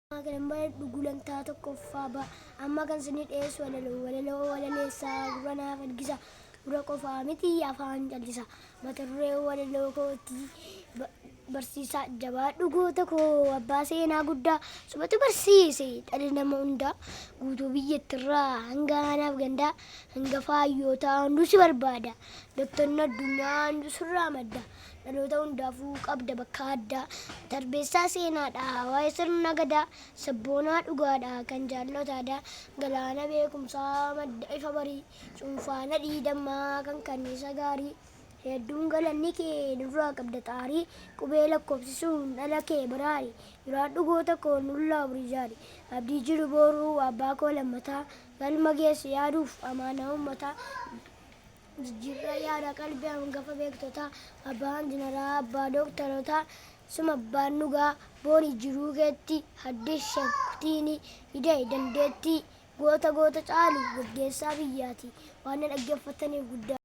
Kan dugulan tato kofa ba amma kan sinit es walalo sa gurana fadgisa gura kofa miti afaan jalisa matarree walalo kooti barsiisa jabaa dhuguu tokko abbaa seenaa guddaa subatu barsiise dhalli nama hundaa guutuu biyyattirraa hanga anaaf gandaa hanga faayyootaa hunduu si barbaada doktorni addunyaa hunduu sirraa madda dhaloota hundaafuu qabda bakka addaa darbeessaa seenaadha waa'ee sirna gadaa sabboonaa dhugaadha kan jaallotaadha galaana beekumsaa madda ifa barii cuunfaana dhiidammaa kan kanniisa gaarii hedduun galanni kee nurraa qabda xaarii qubee lakkoofsisuun dhala kee baraari yeroo dhugoota koo nullaa burii jaari abdii jiru booruu abbaa koo lammataa galma geessu yaaduuf amaanaa uummataa jijjiirraa yaada qalbii hangafa beektotaa abbaan jinaraa abbaa dooktarotaa suma abbaan dhugaa booni jiruu keetti haddii shaktiini hidee dandeetti goota caalu gaggeessaa biyyaati waan dhaggeeffataniif guddaa.